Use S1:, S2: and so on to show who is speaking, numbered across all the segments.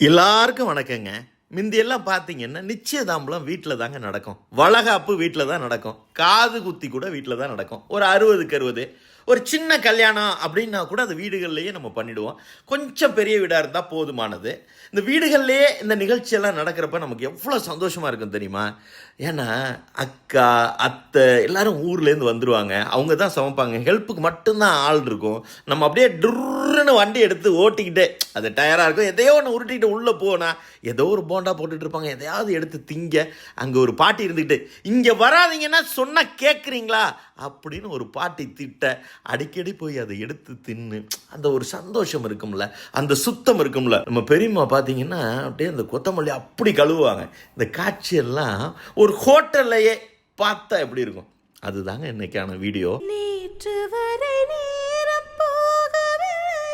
S1: எல்லாருக்கும் வணக்கங்க. முந்தியெல்லாம் பார்த்தீங்கன்னா நிச்சயதாம்பலம் வீட்டில் தாங்க நடக்கும். வளகாப்பு வீட்டில் தான் நடக்கும். காது குத்தி கூட வீட்டில் தான் நடக்கும். ஒரு 60க்கு 60 ஒரு சின்ன கல்யாணம் அப்படின்னா கூட அந்த வீடுகள்லேயே நம்ம பண்ணிவிடுவோம். கொஞ்சம் பெரிய வீடாக இருந்தால் போதுமானது. இந்த வீடுகள்லேயே இந்த நிகழ்ச்சியெல்லாம் நடக்கிறப்ப நமக்கு எவ்வளோ சந்தோஷமாக இருக்கும் தெரியுமா? ஏன்னா அக்கா அத்தை எல்லாரும் ஊர்லேருந்து வந்துடுவாங்க. அவங்க தான் சமைப்பாங்க. ஹெல்ப்புக்கு மட்டும்தான் ஆள் இருக்கும். நம்ம அப்படியே டுர்ன்னு வண்டி எடுத்து ஓட்டிக்கிட்டே அது டயராக இருக்கும். எதையோ ஒன்று உருட்டிக்கிட்டு உள்ளே போனால் ஏதோ ஒரு போண்டா போட்டுட்டு இருப்பாங்க. எதையாவது எடுத்து திங்க. அங்கே ஒரு பாட்டி இருந்துக்கிட்டு இங்கே வராதிங்கன்னா சொன்னால் கேட்குறீங்களா அப்படின்னு ஒரு பாட்டி திட்ட அடிக்கடி போய் அதை எடுத்து தின்னு அந்த ஒரு சந்தோஷம் இருக்கும்ல, அந்த சுத்தம் இருக்கும்ல. நம்ம பெரியம்மா பார்த்தீங்கன்னா அப்படியே அந்த கொத்தமல்லி அப்படி கழுவுவாங்க. இந்த காட்சியெல்லாம் ஒரு ஹோட்டல்லையே பார்த்தா எப்படி இருக்கும். அதுதாங்க இன்னைக்கான வீடியோ.
S2: நேற்று வரை நேரம் போகவில்லை,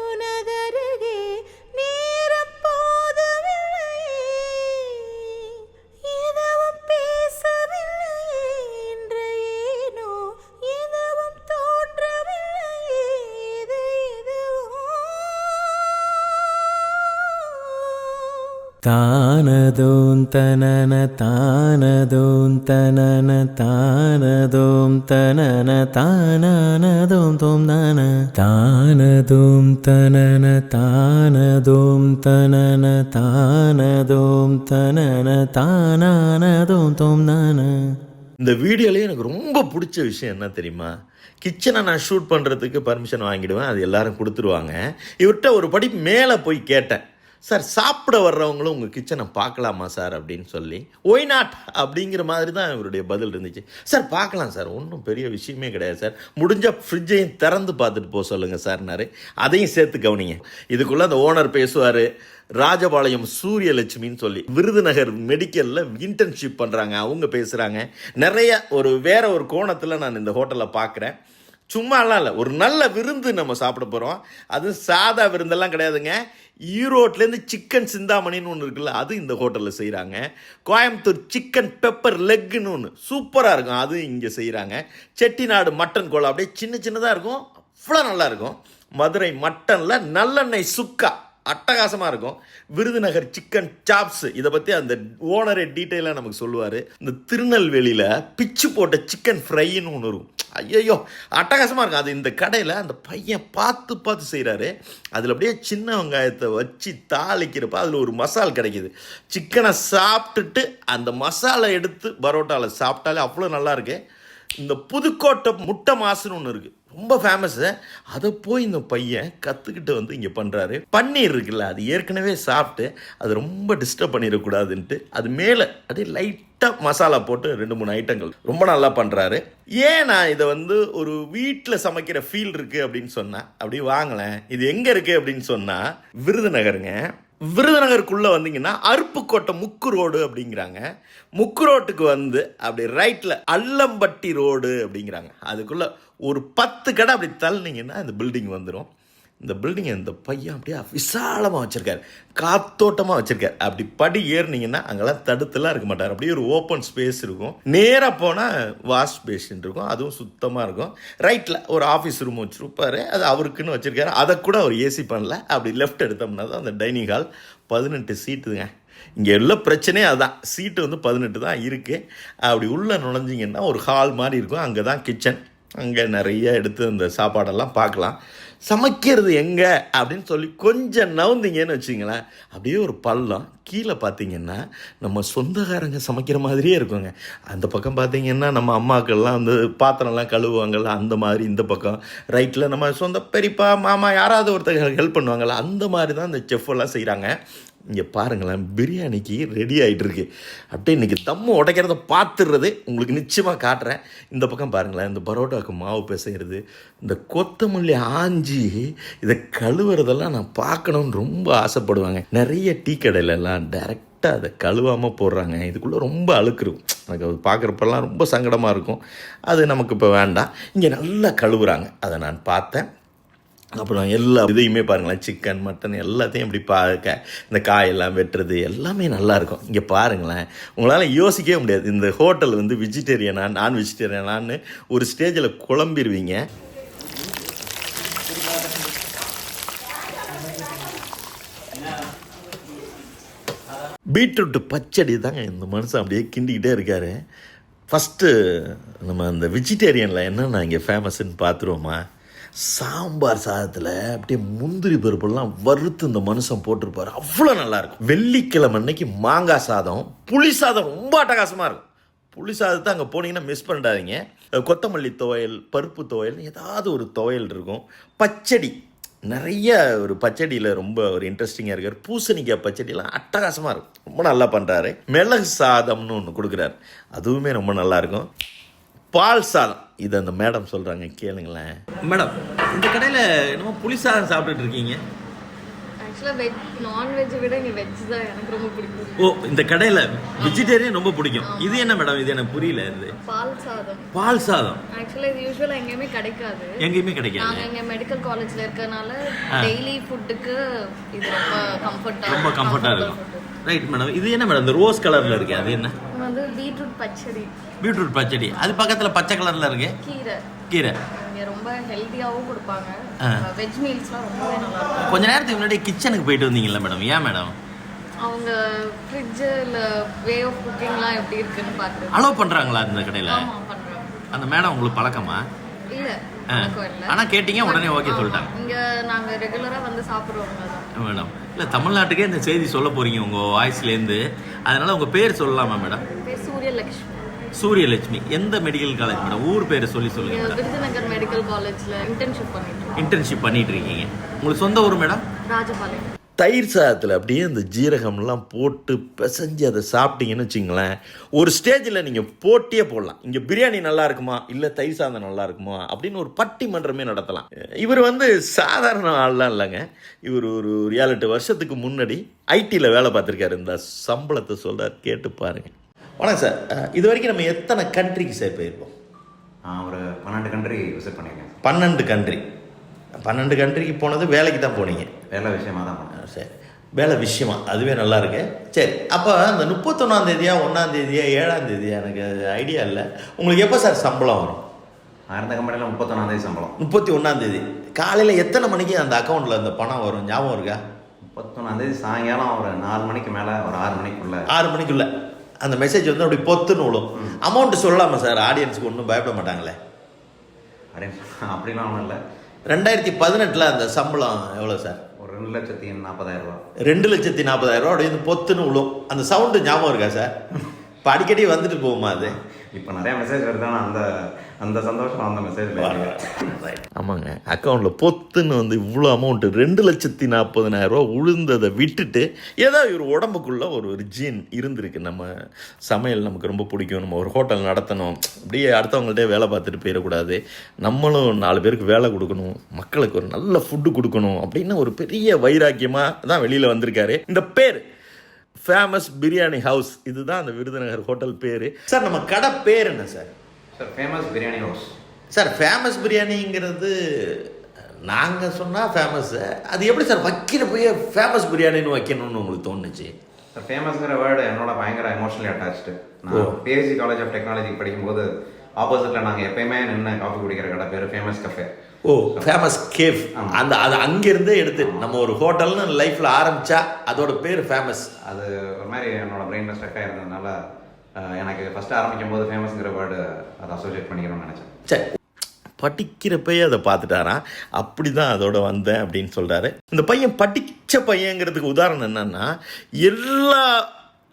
S2: உனதருகே நேரம் போதவில்லை, எதுவும் பேசவில்லை, இன்று ஏனோ எதுவும் தோன்றவில்லை, இது எதுவோ
S3: தானதோம் தனன தானதோம் தனன தானதோம் தனன தானதோம் தோம் நான தானதோம் தனன தானதோம் தனன தானதோம் தனன தானதோம் தோம் நான.
S1: இந்த வீடியோலேயே எனக்கு ரொம்ப பிடிச்ச விஷயம் என்ன தெரியுமா? கிச்சனை நான் ஷூட் பண்ணுறதுக்கு பர்மிஷன் வாங்கிடுவேன். அது எல்லாரும் கொடுத்துருவாங்க. இவர்கிட்ட ஒரு படி மேலே போய் கேட்டேன், சார் சாப்பிட வர்றவங்களும் உங்கள் கிச்சனை பார்க்கலாமா சார் அப்படின்னு சொல்லி. ஒய் நாட் அப்படிங்கிற மாதிரி தான் இவருடைய பதில் இருந்துச்சு. சார் பார்க்கலாம் சார், ஒன்றும் பெரிய விஷயமே கிடையாது சார், முடிஞ்ச ஃப்ரிட்ஜையும் திறந்து பார்த்துட்டு போக சொல்லுங்கள் சார்னாரு. அதையும் சேர்த்து கவனிங்க. இதுக்குள்ளே அந்த ஓனர் பேசுவார். ராஜபாளையம் சூரியலட்சுமின்னு சொல்லி விருதுநகர் மெடிக்கலில் இன்டர்ன்ஷிப் பண்ணுறாங்க. அவங்க பேசுகிறாங்க. நிறைய வேற ஒரு கோணத்தில் நான் இந்த ஹோட்டலில் பார்க்குறேன். சும்மாலாம் இல்லை, ஒரு நல்ல விருந்து நம்ம சாப்பிட போகிறோம். அது சாதா விருந்தெல்லாம் கிடையாதுங்க. ஈரோட்லேருந்து சிக்கன் சிந்தாமணின்னு ஒன்று இருக்குல்ல, அது இந்த ஹோட்டலில் செய்கிறாங்க. கோயம்புத்தூர் சிக்கன் பெப்பர் லெக்குன்னு ஒன்று சூப்பராக இருக்கும், அது இங்கே செய்கிறாங்க. செட்டிநாடு மட்டன் கோலா அப்படியே சின்ன சின்னதாக இருக்கும், அவ்வளோ நல்லாயிருக்கும். மதுரை மட்டனில் நல்லெண்ணெய் சுக்கா அட்டகாசமாக இருக்கும். விருதுநகர் சிக்கன் சாப்ஸ், இதை பற்றி அந்த ஓனரே டீட்டெயிலாக நமக்கு சொல்லுவார். இந்த திருநெல்வேலியில் பிச்சு போட்ட சிக்கன் ஃப்ரைன்னு ஒன்று இருக்கும். ஐயோ அட்டகாசமாக இருக்கும். அது இந்த கடையில் அந்த பையன் பார்த்து பார்த்து செய்கிறாரு. அதில் அப்படியே சின்ன வெங்காயத்தை வச்சு தாளிக்கிறப்ப அதில் ஒரு மசால் கிடைக்கிது. சிக்கனை சாப்பிட்டுட்டு அந்த மசாலா எடுத்து பரோட்டாவில் சாப்பிட்டாலே அவ்வளோ நல்லாயிருக்கு. இந்த புதுக்கோட்டை முட்டை மாசுன்னு ஒன்று இருக்குது, ரொம்ப ஃபேமஸ்ஸு. அதை போய் இந்த பையன் கற்றுக்கிட்டு வந்து இங்கே பண்ணுறாரு. பன்னீர் இருக்குல்ல, அது ஏற்கனவே சாப்பிட்டு அது ரொம்ப டிஸ்டர்ப் பண்ணிடக்கூடாதுன்ட்டு அது மேலே அப்படியே லைட்டாக மசாலா போட்டு 2-3 ஐட்டங்கள் ரொம்ப நல்லா பண்ணுறாரு. ஏன் நான் இதை ஒரு வீட்டில் சமைக்கிற ஃபீல் இருக்குது அப்படின்னு சொன்னேன். அப்படி வாங்கலேன், இது எங்கே இருக்குது அப்படின்னு சொன்னால் விருதுநகருங்க. விருதுநகருக்குள்ளே வந்தீங்கன்னா அருப்புக்கோட்டை முக்கு ரோடு அப்படிங்கிறாங்க. முக்கு ரோட்டுக்கு அப்படி ரைட்டில் அல்லம்பட்டி ரோடு அப்படிங்கிறாங்க. அதுக்குள்ளே ஒரு 10 கடை அப்படி தள்ளினீங்கன்னா இந்த பில்டிங் வந்துடும். இந்த பில்டிங்கை இந்த பையன் அப்படியே விசாலமாக வச்சுருக்காரு, காத்தோட்டமாக வச்சுருக்காரு. அப்படி படி ஏறினீங்கன்னா அங்கெல்லாம் தடுத்துலாம் இருக்க மாட்டார். அப்படியே ஒரு ஓப்பன் ஸ்பேஸ் இருக்கும். நேராக போனால் வாஷ் பேஷன் இருக்கும், அதுவும் சுத்தமாக இருக்கும். ரைட்டில் ஒரு ஆஃபீஸ் ரூம் வச்சுருப்பார், அது அவருக்குன்னு வச்சுருக்காரு. அதை கூட அவர் ஏசி பண்ணல. அப்படி லெஃப்ட் எடுத்தோம்னா தான் அந்த டைனிங் ஹால். 18 சீட்டுங்க. இங்கே எல்லாம் பிரச்சனையே அதுதான், சீட்டு 18 தான் இருக்குது. அப்படி உள்ளே நுழைஞ்சிங்கன்னா ஒரு ஹால் மாதிரி இருக்கும். அங்கே தான் கிச்சன். அங்கே நிறைய எடுத்து அந்த சாப்பாடெல்லாம் பார்க்கலாம். சமைக்கிறது எங்கே அப்படின்னு சொல்லி கொஞ்சம் நவுந்தீங்கன்னு வச்சிங்களேன், அப்படியே ஒரு பள்ளம். கீழே பார்த்தீங்கன்னா நம்ம சொந்தக்காரங்க சமைக்கிற மாதிரியே இருக்குங்க. அந்த பக்கம் பார்த்தீங்கன்னா நம்ம அம்மாக்கள்லாம் பாத்திரம்லாம் கழுவுவாங்கள்ல, அந்த மாதிரி. இந்த பக்கம் ரைட்டில் நம்ம சொந்த பெரியப்பா மாமா யாராவது ஒருத்தர் ஹெல்ப் பண்ணுவாங்கள்ல, அந்த மாதிரி தான் இந்த செஃப்பெல்லாம் செய்கிறாங்க. இங்கே பாருங்களேன், பிரியாணிக்கு ரெடி ஆகிட்டுருக்கு. அப்படியே இன்றைக்கி தம்மு உடைக்கிறத பார்த்துடுறது உங்களுக்கு நிச்சயமாக காட்டுறேன். இந்த பக்கம் பாருங்களேன், இந்த பரோட்டாவுக்கு மாவு பிசைகிறது, இந்த கொத்தமல்லி ஆஞ்சி இதை கழுவுறதெல்லாம் நான் பார்க்கணுன்னு ரொம்ப ஆசைப்படுவாங்க. நிறைய டீ கடையிலலாம் டைரெக்டாக அதை கழுவாமல் போடுறாங்க. இதுக்குள்ளே ரொம்ப அழுக்குரும். எனக்கு அது பார்க்குறப்பெல்லாம் ரொம்ப சங்கடமாக இருக்கும். அது நமக்கு இப்போ வேண்டாம். இங்கே நல்லா கழுவுறாங்க, அதை நான் பார்த்தேன். அப்புறம் எல்லா இதையுமே பாருங்களேன், சிக்கன் மட்டன் எல்லாத்தையும் இப்படி பார்க்க இந்த காயெல்லாம் வெட்டுறது எல்லாமே நல்லாயிருக்கும். இங்கே பாருங்களேன், உங்களால் யோசிக்கவே முடியாது. இந்த ஹோட்டல் வெஜிடேரியனா நான் வெஜிடேரியனான்னு ஒரு ஸ்டேஜில் குழம்பிடுவீங்க. பீட்ரூட் பச்சடி தாங்க இந்த மனுஷன் அப்படியே கிண்டிக்கிட்டே இருக்காரு. ஃபஸ்ட்டு நம்ம அந்த வெஜிடேரியனில் என்னென்ன இங்கே ஃபேமஸ்ன்னு பார்த்துருவோமா? சாம்பார் சாதத்தில் அப்படியே முந்திரி பருப்புலாம் வறுத்து இந்த மனுஷன் போட்டிருப்பார், அவ்வளோ நல்லாயிருக்கும். வெள்ளிக்கிழமை அன்னைக்கு மாங்காய் சாதம், புளி சாதம் ரொம்ப அட்டகாசமாக இருக்கும். புளி சாதத்தை அங்கே போனீங்கன்னா மிஸ் பண்ணிடாதீங்க. கொத்தமல்லி துவையல், பருப்பு துவையல், ஏதாவது ஒரு துவையல் இருக்கும். பச்சடி நிறைய, ஒரு பச்சடியில் ரொம்ப ஒரு இன்ட்ரெஸ்டிங்காக இருக்கார். பூசணிக்காய் பச்சடிலாம் அட்டகாசமாக இருக்கும், ரொம்ப நல்லா பண்ணுறாரு. மிளகு சாதம்னு ஒன்று கொடுக்குறாரு, அதுவுமே ரொம்ப நல்லாயிருக்கும். பால் சாதம், இது அந்த மேடம் சொல்கிறாங்க, கேளுங்களேன். மேடம், இந்த கடையில் என்னமோ புளி சாதம் சாப்பிட்டுட்டு இருக்கீங்க.
S4: ஆக்சுவலாக நான்வெஜ்ஜை விட இங்கே வெஜ் தான் எனக்கு ரொம்ப பிடிக்கும்.
S1: ஓ, இந்த கடையில் வெஜிடேரியன் ரொம்ப பிடிக்கும். இது என்ன மேடம்? இது எனக்கு புரியல. இது
S4: பால் சாதம்.
S1: பால் சாதம்
S4: ஆக்சுவலாக இது யூஸ்வலாக எங்கேயுமே கிடைக்காது.
S1: எங்கேயுமே கிடைக்காது.
S4: நாங்கள் இங்கே மெடிக்கல் காலேஜில் இருக்கறனால டெய்லி ஃபுட்டுக்கு இது ரொம்ப
S1: கம்ஃபர்ட்டாக இருக்கும். Right madam. இது என்ன மேடம்? இந்த ரோஸ் கலரில் இருக்கு, அது என்ன?
S4: வந்து பீட்ரூட் பச்சடி.
S1: பீட்ரூட் பச்சடி. அது பக்கத்தில் பச்சை கலரில் இருக்கு கீரை.
S4: இங்கே ரொம்ப ஹெல்த்தியாகவும் கொடுப்பாங்க. வெஜ் மீல்ஸ்லாம் ரொம்பவே நல்லா இருக்கும்.
S1: கொஞ்ச நேரத்துக்கு முன்னாடி கிச்சனுக்கு போயிட்டு வந்தீங்கல்ல மேடம், ஏன் மேடம்?
S4: அவங்க ஃப்ரிட்ஜு இல்லை வே ஆஃப் குக்கிங்லாம் எப்படி இருக்குன்னு பார்க்குறது.
S1: அலோவ் பண்ணுறாங்களா அந்த கடையில்?
S4: பண்ணுறாங்க.
S1: அந்த மேடம் உங்களுக்கு பழக்கமா?
S4: இல்லை,
S1: ஆனால் கேட்டீங்க உடனே ஓகே சொல்லிட்டாங்க.
S4: இங்கே நாங்கள் ரெகுலராக வந்து சாப்பிட்றவங்க தான்
S1: மேடம். இல்லை, தமிழ்நாட்டுக்கே இந்த செய்தி சொல்ல போகிறீங்க உங்கள் வாய்ஸ்லேருந்து, அதனால் உங்கள் பேர் சொல்லலாமா மேடம்?
S4: பேர் சூரியலட்சுமி.
S1: சூரியலட்சுமி. எந்த மெடிக்கல் காலேஜ் மேடம்? ஊர் பேர் சொல்லுங்க மேடம்.
S4: விருதுநகர் மெடிக்கல் காலேஜில்
S1: இன்டர்ன்ஷிப் பண்ணிட்டு இருக்கீங்க. உங்களுக்கு சொந்த ஊர் மேடம்?
S4: ராஜபாளையம்.
S1: தயிர் சாதத்தில் அப்படியே இந்த ஜீரகம்லாம் போட்டு பிசைஞ்சு அதை சாப்பிட்டீங்கன்னு வச்சுங்களேன், ஒரு ஸ்டேஜில் நீங்கள் போட்டியே போடலாம். இங்கே பிரியாணி நல்லா இருக்குமா, இல்லை தயிர் சாதம் நல்லா இருக்குமா அப்படின்னு ஒரு பட்டிமன்றமே நடத்தலாம். இவர் சாதாரண ஆள்லாம் இல்லைங்க. இவர் ஒரு 7-8 வருஷத்துக்கு முன்னாடி ஐடியில் வேலை பார்த்துருக்காரு. இந்த சம்பளத்தை சொல்கிறார், கேட்டு பாருங்கள். வணக்கம் சார். இது வரைக்கும் நம்ம எத்தனை கண்ட்ரிக்கு சார் போயிருப்போம்?
S5: ஒரு 12 கண்ட்ரி விசிட் பண்ணியிருக்கேன்.
S1: 12 கண்ட்ரிக்கு போனது வேலைக்கு தான் போனீங்க?
S5: வேலை விஷயமாக தான் போனேன்.
S1: சரி, வேலை விஷயமா, அதுவே நல்லா இருக்கு. சரி, அப்போ அந்த 31ஆந்தேதியா 1ஆந்தேதியா 7ஆந்தேதியா எனக்கு ஐடியா இல்லை. உங்களுக்கு எப்போ சார் சம்பளம் வரும்?
S5: நான் இருந்த கம்பெனியில் 31ஆந்தேதி சம்பளம்.
S1: 31ஆந்தேதி காலையில் எத்தனை மணிக்கு அந்த அக்கௌண்ட்டில் அந்த பணம் வரும், ஞாபகம் இருக்கா?
S5: 31ஆந்தேதி சாயங்காலம் ஒரு 4 மணிக்கு மேலே, ஒரு 6 மணிக்குள்ளே.
S1: 6 மணிக்குள்ளே அந்த மெசேஜ் அப்படி பொத்துன்னு விழும். அமௌண்ட்டு சொல்லலாமா சார்? ஆடியன்ஸுக்கு ஒன்றும் பயப்பட மாட்டாங்களே?
S5: அப்படிலாம் ஒன்றும் இல்லை.
S1: 2018 அந்த சம்பளம் எவ்வளோ சார்?
S5: ஒரு 2,40,000 ரூபா.
S1: 2,40,000 ரூபா அப்படியே பொத்துன்னு விழும். அந்த சவுண்டு ஞாபகம் இருக்கா சார்? இப்போ அடிக்கடி வந்துட்டு போகுமா அது?
S5: இப்போ நிறைய மெசேஜ் வருதுன்னா அந்த அந்த சந்தோஷம் அந்த மெசேஜ்.
S1: ஆமாங்க, அக்கௌண்ட்டில் பொத்துன்னு இவ்வளோ அமௌண்ட்டு 2,40,000 ரூபா உழுந்ததை விட்டுட்டு ஏதோ ஒரு உடம்புக்குள்ளே ஒரு ஜீன் இருந்திருக்கு. நம்ம சமையல் நமக்கு ரொம்ப பிடிக்கும், நம்ம ஒரு ஹோட்டல் நடத்தணும், அப்படியே அடுத்தவங்கள்ட்டே வேலை பார்த்துட்டு போயிடக்கூடாது, நம்மளும் 4 பேருக்கு வேலை கொடுக்கணும், மக்களுக்கு ஒரு நல்ல ஃபுட்டு கொடுக்கணும் அப்படின்னு ஒரு பெரிய வைராக்கியமாக தான் வெளியில் வந்திருக்காரு. இந்த பேர் ஃபேமஸ் பிரியாணி ஹவுஸ், இதுதான் அந்த விருதுநகர் ஹோட்டல் பேர். சார், நம்ம கடை பேர் என்ன sir?
S5: Sir, famous biryani house.
S1: Sir, famous பிரியாணிங்கிறது நாங்கள் சொன்னால் ஃபேமஸ்ஸு, அது எப்படி சார் வைக்கிற போய் ஃபேமஸ் பிரியாணின்னு வைக்கணும்னு உங்களுக்கு தோணுச்சு?
S5: சார், ஃபேமஸ்ங்கிற வேர்டு என்னோட பயங்கர எமோஷனலி அட்டாச்சு. நான் பிஎஸ்சி காலேஜ் ஆஃப் டெக்னாலஜி படிக்கும்போது ஆப்போசிட்டில் நாங்கள் எப்பயுமே நின்று காஃபி குடிக்கிற கடை பேர் ஃபேமஸ் கஃபே.
S1: ஓ, ஃபேமஸ் கேஃப். அந்த அது அங்கேருந்தே எடுத்து நம்ம ஒரு ஹோட்டல்னு லைஃப்பில் ஆரம்பித்தா அதோட பேர் ஃபேமஸ்.
S5: அது ஒரு மாதிரி என்னோட பிரெயினில் ஸ்ட்ரக் ஆகிருந்ததுனால எனக்கு ஃபஸ்ட்டு ஆரம்பிக்கும் போது ஃபேமஸ்ங்கிற வேர்டு அதை அசோசியேட் பண்ணிக்கணும்னு நினச்சேன்.
S1: சரி, படிக்கிறப்பயே அதை பார்த்துட்டாராம், அப்படி தான் அதோட வந்தேன் அப்படின்னு சொல்கிறாரு. இந்த பையன் படித்த பையங்கிறதுக்கு உதாரணம் என்னன்னா, எல்லா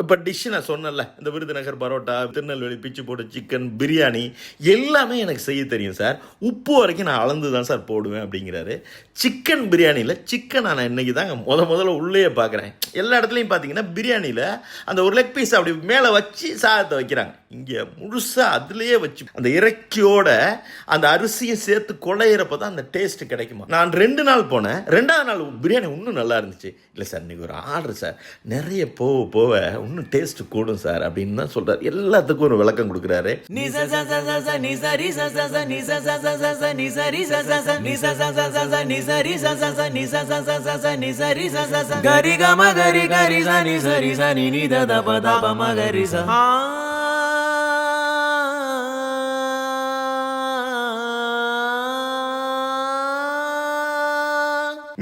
S1: இப்போ டிஷ்ஷு நான் சொன்னேன்ல, இந்த விருதுநகர் பரோட்டா, திருநெல்வேலி பிச்சு போட்ட சிக்கன் பிரியாணி எல்லாமே எனக்கு செய்ய தெரியும் சார், உப்பு வரைக்கும் நான் அளந்து தான் சார் போடுவேன் அப்படிங்கிறாரு. சிக்கன் பிரியாணியில் சிக்கன் நான் இன்றைக்கி தாங்க முதல்ல உள்ளே பார்க்குறேன். எல்லா இடத்துலையும் பார்த்தீங்கன்னா பிரியாணியில் அந்த ஒரு லெக் பீஸ் அப்படி மேலே வச்சு சாதத்தை வைக்கிறாங்க. இங்கே முழுசாக அதுலேயே வச்சு அந்த இறக்கியோட அந்த அரிசியும் சேர்த்து குழையிறப்ப தான் அந்த டேஸ்ட்டு கிடைக்குமா. நான் 2 நாள் போனேன், 2ஆவது நாள் பிரியாணி இன்னும் நல்லா இருந்துச்சு. இல்லை சார், இன்றைக்கி ஒரு ஆர்டர் சார், நிறைய போக இன்னும் டேஸ்ட் கூடும் சார் அப்படின்னு தான் சொல்கிறார். எல்லாத்துக்கும் ஒரு விளக்கம் கொடுக்குறாரு.
S3: గరి గమ గరి గరి సని సరి సని ని ద ద ప ద ప మ గరి స.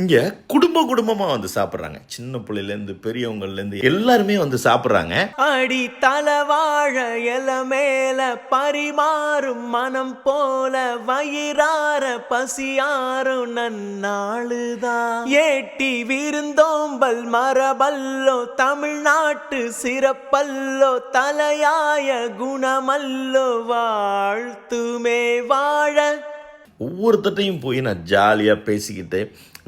S1: இங்கே குடும்பமாக வந்து சாப்பிட்றாங்க. சின்ன பிள்ளையிலேருந்து பெரியவங்கள்லேருந்து எல்லாருமே வந்து சாப்பிட்றாங்க.
S3: அடி தலவாழ இல மேல பரிமாறும் மனம் போல வயிறார பசியாரும் நன்னாளுதான். ஏட்டி விருந்தோம்பல் மரபல்லோ தமிழ்நாட்டு சிறப்பல்லோ தலையாய குணமல்லோ வாழ்த்துமே வாழ.
S1: ஒவ்வொருத்தட்டையும் போய் நான் ஜாலியாக பேசிக்கிட்டு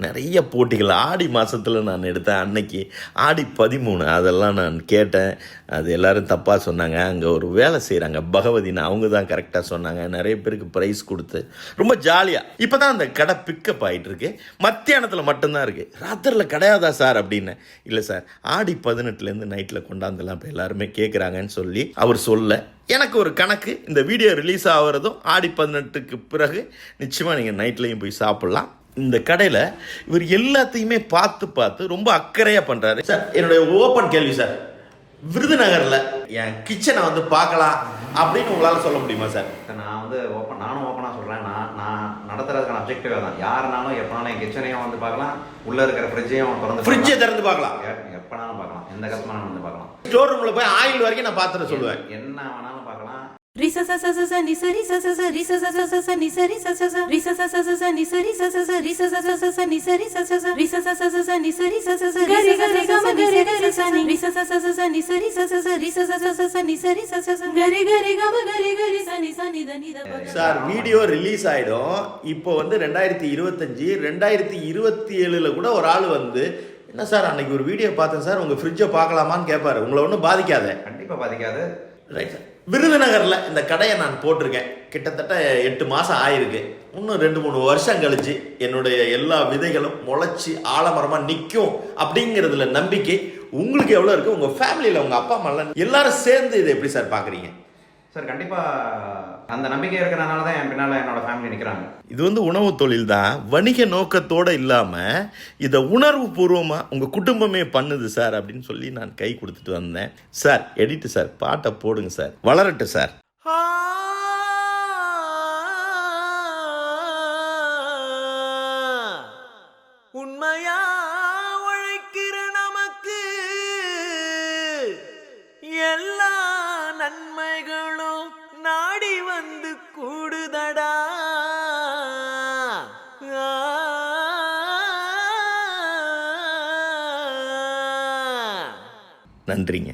S1: நிறைய போட்டிகள் ஆடி மாதத்தில் நான் எடுத்தேன். அன்னைக்கு ஆடி 13 அதெல்லாம் நான் கேட்டேன். அது எல்லோரும் தப்பாக சொன்னாங்க. அங்கே ஒரு வேலை செய்கிறாங்க பகவதின்னு, அவங்க தான் கரெக்டாக சொன்னாங்க. நிறைய பேருக்கு ப்ரைஸ் கொடுத்து ரொம்ப ஜாலியாக. இப்போ தான் அந்த கடை பிக்கப் ஆகிட்டுருக்கு. மத்தியானத்தில் மட்டும்தான் இருக்குது. ராத்திரியில் கிடையாதா சார் அப்படின்னு. இல்லை சார், ஆடி 18 நைட்டில் கொண்டாந்துலாம் இப்போ எல்லாருமே கேட்குறாங்கன்னு சொல்லி அவர் சொல்ல எனக்கு ஒரு கணக்கு. இந்த வீடியோ ரிலீஸ் ஆகிறதும் ஆடி 18 பிறகு நிச்சயமாக நீங்கள் நைட்லேயும் போய் சாப்பிட்லாம். இந்த கடையில் இவர் எல்லாத்தையுமே பார்த்து ரொம்ப அக்கறையாக பண்ணுறாரு. சார், என்னுடைய ஓப்பன் கேள்வி சார், விருதுநகரில் என் கிச்சனை வந்து பார்க்கலாம் அப்படின்னு உங்களால் சொல்ல முடியுமா சார்?
S5: நான் வந்து நானும் ஓப்பனாக சொல்கிறேன். நான் நடத்துறதுக்கான அப்ஜெக்டிவாக தான். யாருனாலும் எப்போனாலும் என் கிச்சனையும் வந்து பார்க்கலாம், உள்ளே இருக்கிற ஃப்ரிட்ஜையும் திறந்து பார்க்கலாம். எப்போனாலும் பார்க்கலாம், எந்த கஸ்டமரும் வந்து பார்க்கலாம்.
S1: ஸ்டோர் ரூமில் போய் ஆயில் வரைக்கும் நான் பார்த்துட்டு சொல்லுவேன்.
S5: என்ன வேணாலும் பார்க்கலாம்.
S2: Risa sa sa sa sa ni sa ri sa sa sa risa sa sa sa sa ni sa ri sa sa sa risa sa sa sa sa ni sa ri sa sa sa risa sa sa sa sa ni sa ri sa sa sa risa sa sa sa sa ni sa ri sa sa sa gari gari gama gari gari sa ni risa sa sa sa sa ni sa ri sa sa sa risa sa sa sa sa ni sa ri sa sa sa gari gari gama gari gari sa ni da ni da.
S1: Sir, video release ஆகிடும். இப்போ வந்து 2025 2027 கூட ஒரு ஆள் வந்து, என்ன sir அன்னைக்கு ஒரு வீடியோ பார்த்தேன் சார், உங்கள் ஃப்ரிட்ஜை பார்க்கலாமான்னு கேட்பாரு. உங்களை ஒன்றும் பாதிக்காத.
S5: கண்டிப்பாக பாதிக்காது.
S1: Right sir. விருதுநகரில் இந்த கடையை நான் போட்டிருக்கேன். கிட்டத்தட்ட 8 மாதம் ஆயிருக்கு. இன்னும் 2-3 வருஷம் கழிச்சு என்னுடைய எல்லா விதைகளும் முளைச்சி ஆலமரமாக நிற்கும் அப்படிங்கிறதுல நம்பிக்கை உங்களுக்கு எவ்வளோ இருக்குது? உங்கள் ஃபேமிலியில் உங்கள் அப்பா அம்மா எல்லாரும் சேர்ந்து இதை எப்படி சார் பார்க்குறீங்க?
S5: சார், கண்டிப்பாக அந்த நம்பிக்கை இருக்கிறனால தான் என் பின்னால் என்னோட ஃபேமிலி நிற்கிறாங்க.
S1: இது வந்து உணவு தொழில் தான், வணிக நோக்கத்தோடு இல்லாமல் இதை உணர்வு பூர்வமாக உங்கள் குடும்பமே பண்ணுது சார் அப்படின்னு சொல்லி நான் கை கொடுத்துட்டு வந்தேன். சார், எடிட்டு சார், பாட்டை போடுங்க சார், வளரட்டும் சார்.
S3: உண்மையா உழைக்கிற நமக்கு எல்லா நன்மைகளும் நாடி வந்து கூடுதடா.
S1: நன்றிங்க.